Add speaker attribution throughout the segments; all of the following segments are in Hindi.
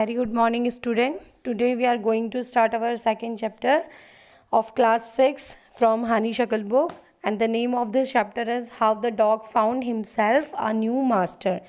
Speaker 1: Very good morning, student. Today we are going to start our second chapter of class 6 from Hani Shakal book, and the name of this chapter is How the Dog Found Himself a New Master.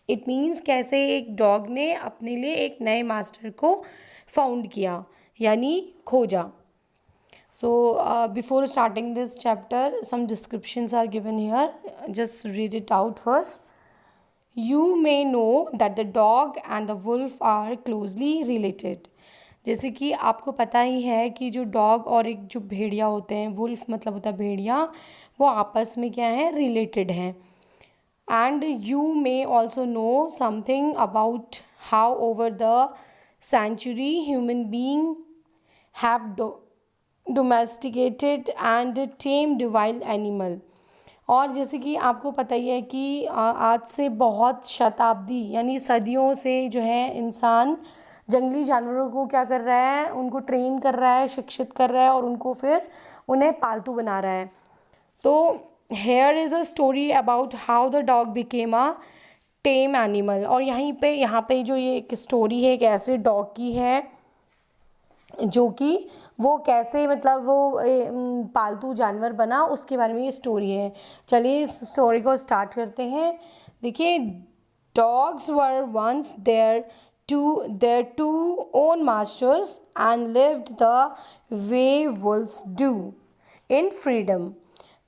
Speaker 1: It means कैसे एक डॉग ने अपने लिए एक नए मास्टर को फाउंड किया यानी खोजा. So before starting this chapter, some descriptions are given here. Just read it out first. You may know that the dog and the wolf are closely related. जैसे कि आपको पता ही है कि जो डॉग और एक जो भेड़िया होते हैं, वुल्फ मतलब होता है भेड़िया, वो आपस में क्या है, रिलेटेड हैं. And you may also know something about how over the century human being have domesticated and tamed wild animal. और जैसे कि आपको पता ही है कि आज से बहुत शताब्दी यानी सदियों से जो है इंसान जंगली जानवरों को क्या कर रहा है, उनको ट्रेन कर रहा है, शिक्षित कर रहा है और उनको फिर उन्हें पालतू बना रहा है. तो here is a story about how the dog became a time animal. और यहाँ पे जो ये एक स्टोरी है एक ऐसे डॉग की है जो कि वो कैसे मतलब वो पालतू जानवर बना, उसके बारे में ये स्टोरी है. चलिए इस स्टोरी को स्टार्ट करते हैं. देखिए, dogs were once their to own masters and lived the way wolves do in freedom.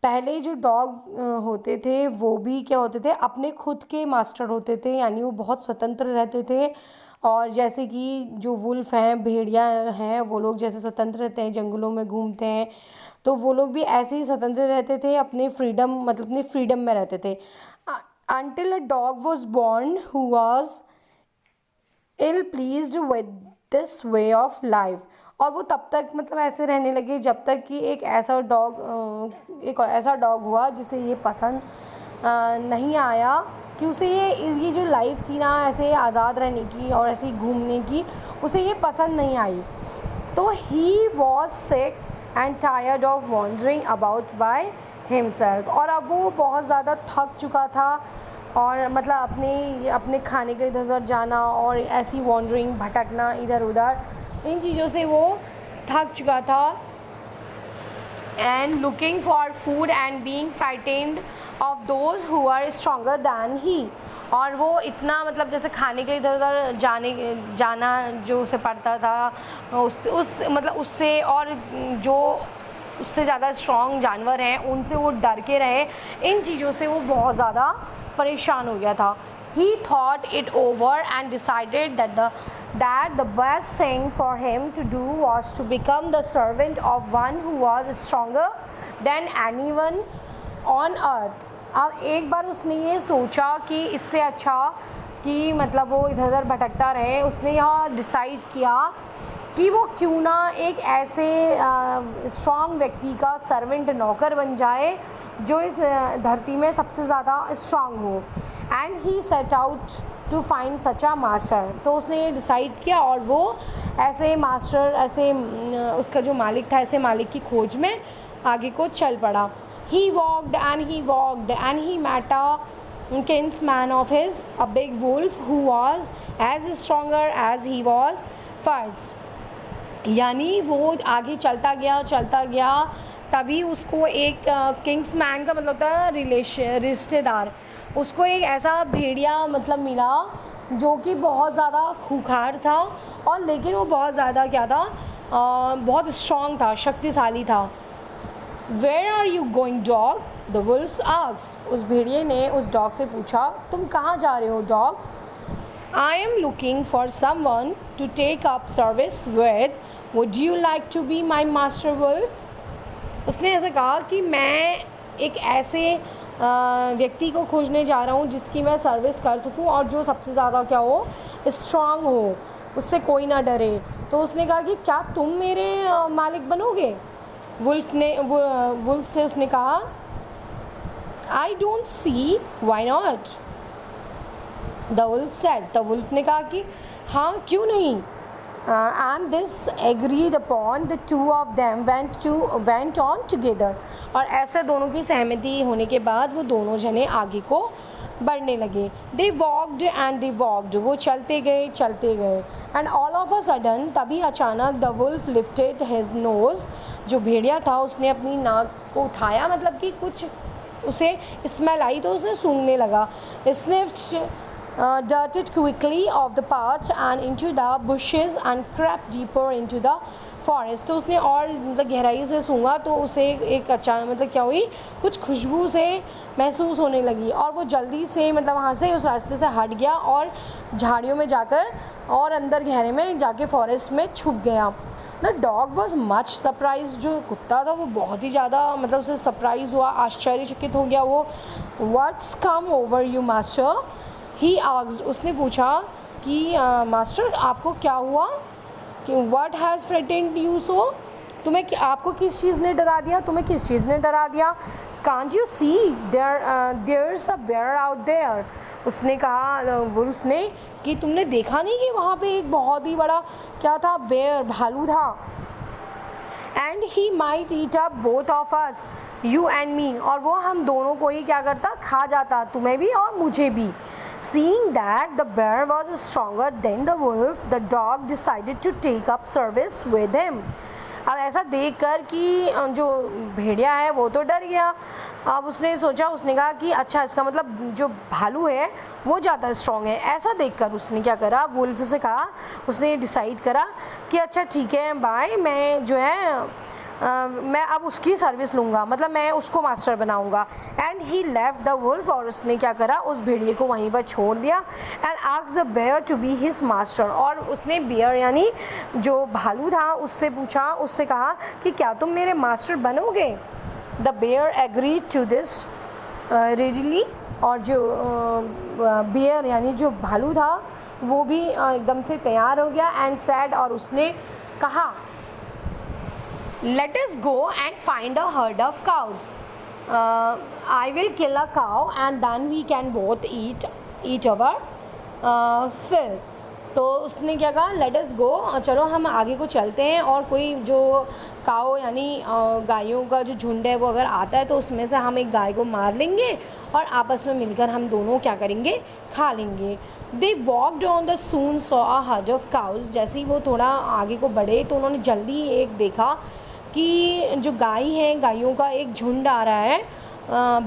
Speaker 1: पहले जो डॉग होते थे वो भी क्या होते थे, अपने खुद के मास्टर होते थे, यानी वो बहुत स्वतंत्र रहते थे. और जैसे कि जो वुल्फ हैं, भेड़िया हैं, वो लोग जैसे स्वतंत्र रहते हैं, जंगलों में घूमते हैं, तो वो लोग भी ऐसे ही स्वतंत्र रहते थे, अपने फ्रीडम मतलब अपनी फ्रीडम में रहते थे. Until a dog was born who was ill pleased with this way of life. और वो तब तक मतलब ऐसे रहने लगे जब तक कि एक ऐसा डॉग हुआ जिसे ये पसंद नहीं आया कि उसे ये जो लाइफ थी ना ऐसे आज़ाद रहने की और ऐसे घूमने की, उसे ये पसंद नहीं आई. तो he was sick and tired of wandering about by himself. और अब वो बहुत ज़्यादा थक चुका था और मतलब अपने खाने के लिए इधर उधर जाना और ऐसी वॉन्डरिंग भटकना इधर उधर, इन चीज़ों से वो थक चुका था. And looking for food and being frightened of those who are stronger than he. और वो इतना मतलब जैसे खाने के लिए इधर उधर जाना जो उसे पड़ता था उससे, और जो उससे ज़्यादा स्ट्रॉन्ग जानवर हैं उनसे वो डर के रहे. इन चीज़ों से वो बहुत ज़्यादा परेशान हो गया था. ही thought it over and decided that the best thing for him to do was to become the servant of one who was stronger than anyone on earth. अब एक बार उसने ये सोचा कि इससे अच्छा कि मतलब वो इधर उधर भटकता रहे, उसने यहाँ डिसाइड किया कि वो क्यों ना एक ऐसे स्ट्रॉन्ग व्यक्ति का सर्वेंट नौकर बन जाए जो इस धरती में सबसे ज़्यादा स्ट्रॉन्ग हो. And he set out to find such a master. तो उसने ये डिसाइड किया और वो ऐसे मास्टर, ऐसे उसका जो मालिक था, ऐसे मालिक की खोज में आगे को चल पड़ा. He walked and he met a kinsman of his, a big wolf who was as stronger as he was first. यानी वो आगे चलता गया तभी उसको एक किंग्समैन का मतलब होता है रिश्तेदार, उसको एक ऐसा भेड़िया मतलब मिला जो कि बहुत ज़्यादा खूंखार था और लेकिन वो बहुत ज़्यादा क्या था, बहुत स्ट्रॉन्ग था, शक्तिशाली था. Where are you going, dog? The wolf asked. उस भेड़िए ने उस डॉग से पूछा, तुम कहाँ जा रहे हो dog? I am looking for someone to take up service with. Would you like to be my master wolf? उसने ऐसे कहा कि मैं एक ऐसे व्यक्ति को खोजने जा रहा हूँ जिसकी मैं सर्विस कर सकूँ और जो सबसे ज़्यादा क्या हो, स्ट्रॉन्ग हो, उससे कोई ना डरे. तो उसने कहा कि क्या तुम मेरे मालिक बनोगे? वुल्फ से उसने कहा, I don't see why not. The wolf said. The wolf ने कहा कि हाँ क्यों नहीं. And this agreed upon the two of them went on together. और ऐसे दोनों की सहमति होने के बाद वो दोनों जने आगे को बढ़ने लगे। They walked and they walked, वो चलते गए and all of a sudden, तभी अचानक the wolf lifted his nose, जो भेड़िया था उसने अपनी नाक को उठाया, मतलब कि कुछ उसे स्मेल आई तो उसने सूंघने लगा। Sniffed darted quickly off the path and into the bushes and crept deeper into the forest। तो उसने और मतलब गहराई से सूंघा तो उसे एक अचानक मतलब क्या हुई, कुछ खुशबू से महसूस होने लगी और वो जल्दी से मतलब वहाँ से उस रास्ते से हट गया और झाड़ियों में जाकर और अंदर गहरे में जाके फॉरेस्ट में छुप गया। The dog was much surprise, जो कुत्ता था वो बहुत ही ज़्यादा मतलब उसे सरप्राइज़ हुआ, आश्चर्यचकित हो गया वो। What's come over you master, he asked, उसने पूछा कि मास्टर आपको क्या हुआ, कि व्हाट हैज़ फ्रिटेंड यू सो, तुम्हें आपको किस चीज़ ने डरा दिया, तुम्हें किस चीज़ ने डरा दिया। Can't you see there is a bear out there, उसने कहा वुल्फ ने कि तुमने देखा नहीं कि वहाँ पे एक बहुत ही बड़ा क्या था, बेयर, भालू था। And he might eat up both of us, you and me, और वो हम दोनों को ही क्या करता, खा जाता, तुम्हें भी और मुझे भी। Seeing that the bear was stronger than the wolf, the dog decided to take up service with him। अब ऐसा देखकर कि जो भेड़िया है वो तो डर गया, अब उसने सोचा, उसने कहा कि अच्छा इसका मतलब जो भालू है वो ज़्यादा स्ट्रॉन्ग है। ऐसा देखकर उसने क्या करा, वुल्फ से कहा, उसने डिसाइड करा कि अच्छा ठीक है बाय, मैं जो है मैं अब उसकी सर्विस लूँगा, मतलब मैं उसको मास्टर बनाऊँगा। And he left the wolf, और उसने क्या करा, उस भेड़िए को वहीं पर छोड़ दिया। And asked the bear to be his master, और उसने बेयर यानी जो भालू था उससे पूछा, उससे कहा कि क्या तुम मेरे मास्टर बनोगे। The bear agreed to this readily, और जो बेयर यानी जो भालू था वो भी एकदम से तैयार हो गया। एंड सैड, और उसने कहा Let us go and find a herd of cows. I will kill a cow and then we can both eat our fill. तो उसने क्या कहा, लेट अस गो, चलो हम आगे को चलते हैं, और कोई जो काओ यानी गायों का जो झुंड है वो अगर आता है तो उसमें से हम एक गाय को मार लेंगे और आपस में मिलकर हम दोनों क्या करेंगे, खा लेंगे। They walked on the soon saw a herd of cows, जैसे ही वो थोड़ा आगे को बढ़े तो उन्होंने जल्दी एक देखा कि जो गाय हैं, गायों का एक झुंड आ रहा है।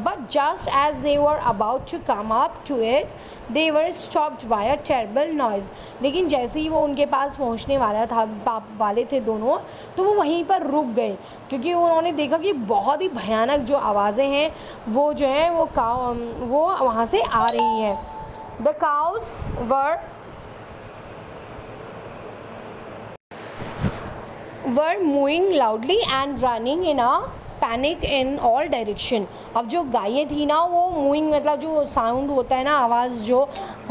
Speaker 1: But just as they were about to come up to it, they were stopped by a terrible noise, लेकिन जैसे ही वो उनके पास पहुंचने वाले थे दोनों, तो वो वहीं पर रुक गए, क्योंकि उन्होंने देखा कि बहुत ही भयानक जो आवाज़ें हैं वो जो है वो वहाँ से आ रही हैं। The cows were moving loudly and running in a panic in all direction। अब जो गायें थी ना वो मूविंग मतलब जो साउंड होता है ना, आवाज़ जो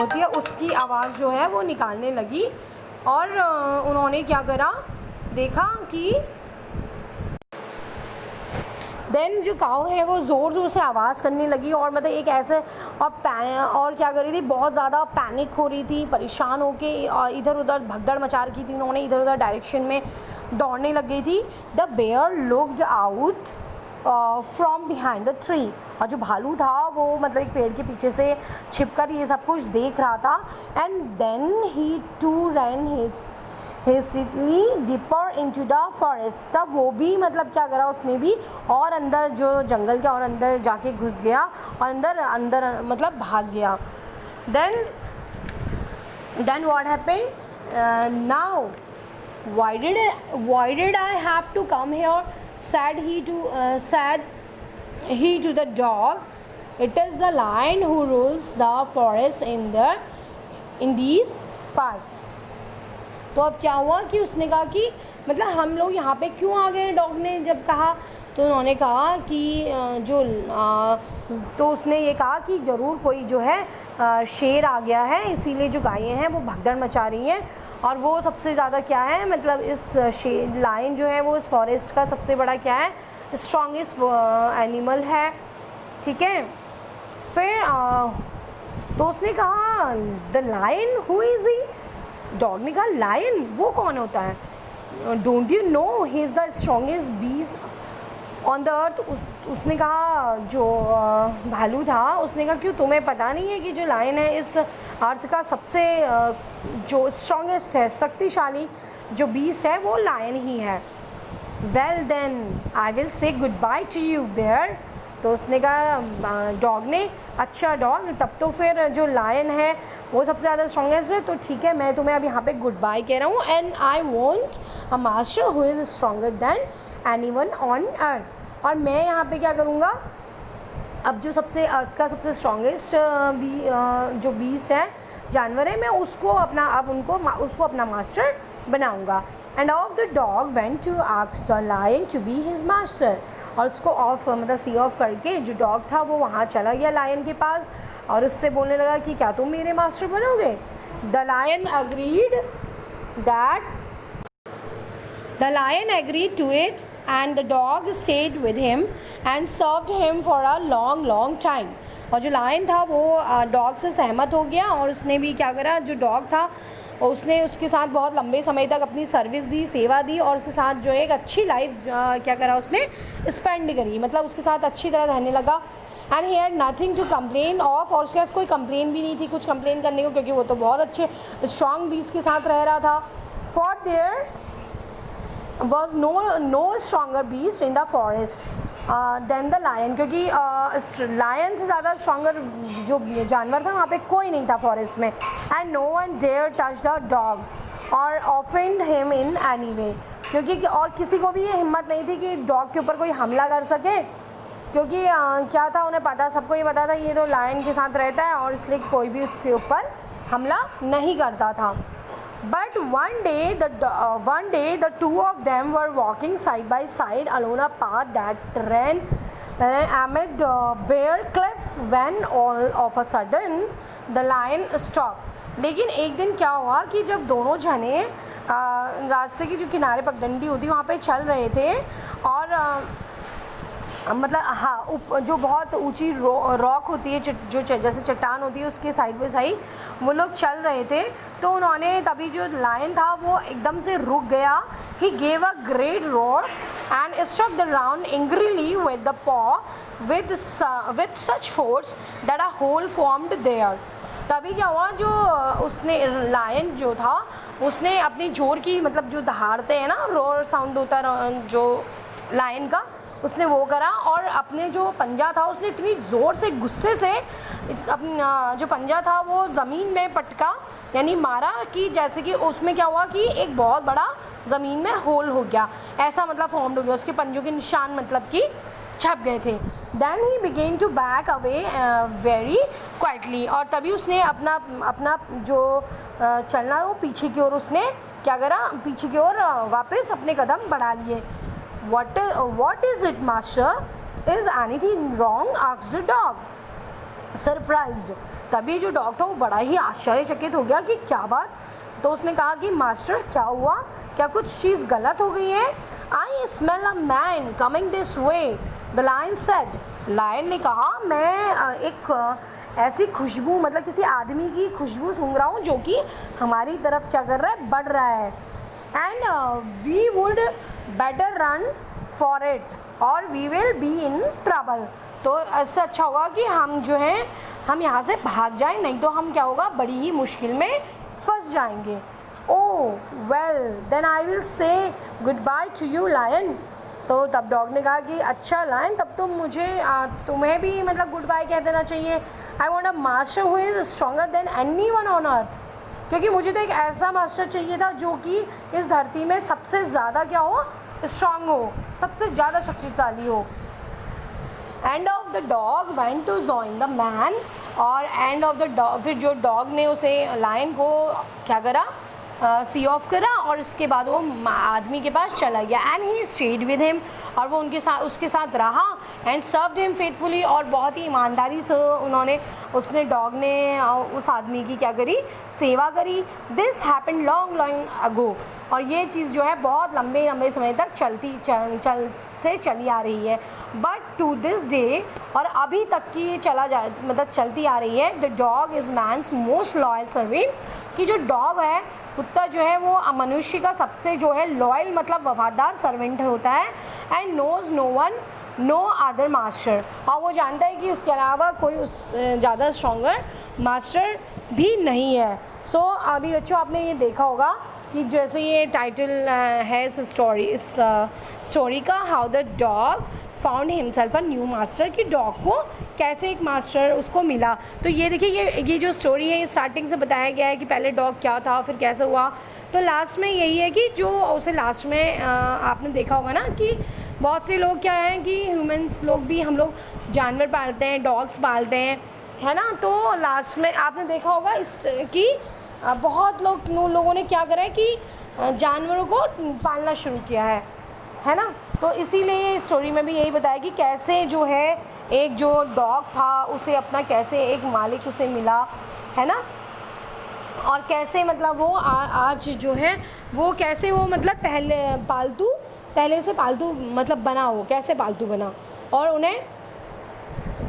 Speaker 1: होती है उसकी आवाज़ जो है वो निकालने लगी, और उन्होंने क्या करा, देखा कि देन जो काऊ है वो ज़ोर ज़ोर से आवाज़ करने लगी, और मतलब एक ऐसे और क्या कर रही थी, बहुत ज़्यादा पैनिक हो रही थी, परेशान होके इधर उधर भगदड़ मचा रखी थी उन्होंने, इधर उधर डायरेक्शन में दौड़ने लग गई थी। The bear looked out from behind the tree, और जो भालू था वो मतलब एक पेड़ के पीछे से छिपकर ये सब कुछ देख रहा था। And then he too ran hastily deeper into the forest, तब वो भी मतलब क्या करा, उसने भी और अंदर जो जंगल के और अंदर जाके घुस गया और अंदर मतलब भाग गया। Then what happened now, why did I have to come here, said he to the dog, it is the lion who rules the forest in these parts। तो अब क्या हुआ कि उसने कहा कि मतलब हम लोग यहाँ पे क्यों आ गए, डॉग ने जब कहा तो उन्होंने कहा कि तो उसने ये कहा कि ज़रूर कोई जो है शेर आ गया है, इसीलिए जो गायें हैं वो भगदड़ मचा रही हैं, और वो सबसे ज़्यादा क्या है, मतलब इस लायन जो है वो इस फॉरेस्ट का सबसे बड़ा क्या है, स्ट्रॉन्गेस्ट एनिमल है, ठीक है। फिर तो उसने कहा the lion who is he, dog ने कहा लायन वो कौन होता है, don't you know he is the strongest beast on the earth, उसने कहा जो भालू था, उसने कहा क्यों तुम्हें पता नहीं है कि जो लायन है इस अर्थ का सबसे जो स्ट्रॉन्गेस्ट है, शक्तिशाली जो बीस्ट है वो लायन ही है। Well then I will say good bye to you bear. तो उसने कहा डॉग ने, अच्छा डॉग, तब तो फिर जो लायन है वो सबसे ज़्यादा स्ट्रॉन्गेस्ट है, तो ठीक है मैं तुम्हें अब यहाँ पे गुड बाय कह रहा हूँ। And I want a master who is stronger than any one on earth. और मैं यहाँ पे क्या करूँगा, अब जो सबसे अर्थ का सबसे स्ट्रॉन्गेस्ट जो बीस्ट है, जानवर है, मैं उसको अपना उसको अपना मास्टर बनाऊँगा। And off the dog went to ask the lion to be his master. और उसको ऑफ मतलब सी ऑफ करके जो डॉग था वो वहाँ चला गया लायन के पास और उससे बोलने लगा कि क्या तुम मेरे मास्टर बनोगे। The lion agreed to it and the dog stayed with him and served him for a long time। और जो लायन था वो डॉग से सहमत हो गया और उसने भी क्या करा, जो डॉग था उसने उसके साथ बहुत लंबे समय तक अपनी सर्विस दी, सेवा दी और उसके साथ जो एक अच्छी लाइफ क्या करा उसने स्पेंड करी, मतलब उसके साथ अच्छी तरह रहने लगा। And he had nothing to complain of. और उसके पास कोई कंप्लेन भी नहीं थी कुछ कंप्लेन करने को, क्योंकि वो तो बहुत अच्छे स्ट्रॉन्ग बीस्ट के साथ रह रहा था। For there was no stronger beast in the forest than the lion. क्योंकि लायन से ज़्यादा स्ट्रॉन्गर जो जानवर था वहाँ पे कोई नहीं था फॉरेस्ट में। And no one dare touch the dog or offend him in any way. क्योंकि और किसी को भी ये हिम्मत नहीं थी कि डॉग के ऊपर कोई हमला कर सके, क्योंकि क्या था, उन्हें पता, सबको ये पता था ये तो लायन के साथ रहता है और इसलिए कोई भी उसके ऊपर हमला नहीं करता था। But one day the two of them were walking side by side along a path that ran amid bare cliffs when all of a sudden the lion stopped। लेकिन एक दिन क्या हुआ कि जब दोनों जने रास्ते की जो किनारे पगडंडी होती वहाँ पे चल रहे थे और मतलब हाँ जो बहुत ऊंची रॉक होती है, जो जैसे चट्टान होती है उसके साइड बाई साइड वो लोग चल रहे थे, तो उन्होंने तभी जो लायन था वो एकदम से रुक गया। He gave a great roar and struck the ground angrily with the paw with such force that a hole formed there. तभी क्या हुआ, जो उसने लायन जो था उसने अपनी जोर की, मतलब जो दहाड़ते हैं ना, रोर साउंड होता है जो लायन का, उसने वो करा और अपने जो पंजा था उसने इतनी ज़ोर से गुस्से से अपना जो पंजा था वो ज़मीन में पटका, यानी मारा, कि जैसे कि उसमें क्या हुआ कि एक बहुत बड़ा ज़मीन में होल हो गया, ऐसा मतलब फॉर्म्ड हो गया, उसके पंजों के निशान मतलब कि छप गए थे। Then he began to back away very quietly. और तभी उसने अपना जो चलना वो पीछे की ओर उसने क्या करा, पीछे की ओर वापस अपने कदम बढ़ा लिए। What is it, master? Is anything wrong? asked the dog, surprised। तभी जो डॉग था वो बड़ा ही आश्चर्यचकित हो गया कि क्या बात। तो उसने कहा कि मास्टर क्या हुआ, क्या कुछ चीज़ गलत हो गई है। I smell a man coming this way, the lion said। Lion ने कहा मैं एक ऐसी खुशबू, मतलब किसी आदमी की खुशबू सूंघ रहा हूँ जो कि हमारी तरफ क्या कर रहा है, बढ़ रहा है। And we would better run for it or we will be in trouble. तो इससे अच्छा होगा कि हम जो हैं हम यहाँ से भाग जाएं, नहीं तो हम क्या होगा, बड़ी ही मुश्किल में फंस जाएंगे। Oh well then I will say good bye to you lion. तो तब डॉग ने कहा कि अच्छा लायन, तब तो मुझे तुम्हें भी मतलब गुड बाय कह देना चाहिए। I want a master who is stronger than any one on earth. क्योंकि मुझे तो एक ऐसा मास्टर चाहिए था जो कि इस धरती में सबसे ज़्यादा क्या हो, स्ट्रांग हो, सबसे ज़्यादा शक्तिशाली हो। And off the dog went to join the man. और एंड ऑफ द डॉग, फिर जो डॉग ने उसे लायन को क्या करा, सी ऑफ करा और उसके बाद वो आदमी के पास चला गया। And he stayed with him, और वो उसके साथ रहा। एंड सर्व्ड हिम फेथफुली, और बहुत ही ईमानदारी से उसने डॉग ने उस आदमी की क्या करी, सेवा करी। This happened long ago. और ये चीज़ जो है बहुत लंबे समय तक चली आ रही है। बट टू दिस डे, और अभी तक की ये चलती आ रही है। The dog is man's most loyal servant, कि जो डॉग है, कुत्ता जो है वो मनुष्य का सबसे जो है लॉयल मतलब वफादार सर्वेंट होता है। And knows no one no other master, और वो जानता है कि उसके अलावा कोई उस ज़्यादा स्ट्रॉन्गर मास्टर भी नहीं है। सो अभी बच्चों आपने ये देखा होगा कि जैसे ये टाइटल है इस स्टोरी का, how the dog found himself a new master, कि डॉग को कैसे एक मास्टर उसको मिला। तो ये देखिए ये जो स्टोरी है ये स्टार्टिंग से बताया गया है कि पहले डॉग क्या था फिर कैसे हुआ। तो लास्ट में यही है कि जो उसे लास्ट में आपने देखा होगा ना कि बहुत से लोग क्या हैं कि ह्यूमंस लोग भी, हम लोग जानवर पालते हैं, डॉग्स पालते हैं, है ना। तो लास्ट में आपने देखा होगा इस कि बहुत लोगों ने क्या करा है कि जानवरों को पालना शुरू किया है ना। तो इसीलिए स्टोरी में भी यही बताया कि कैसे जो है एक जो डॉग था उसे अपना कैसे एक मालिक उसे मिला, है ना, और कैसे मतलब वो आज जो है वो कैसे वो मतलब पहले से पालतू मतलब बना, वो कैसे पालतू बना और उन्हें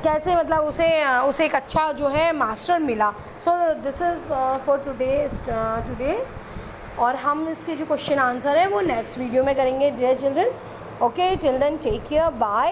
Speaker 1: कैसे मतलब उसे एक अच्छा जो है मास्टर मिला। So this is for today, और हम इसके जो क्वेश्चन आंसर है वो नेक्स्ट वीडियो में करेंगे dear children. Okay, till then take care, bye.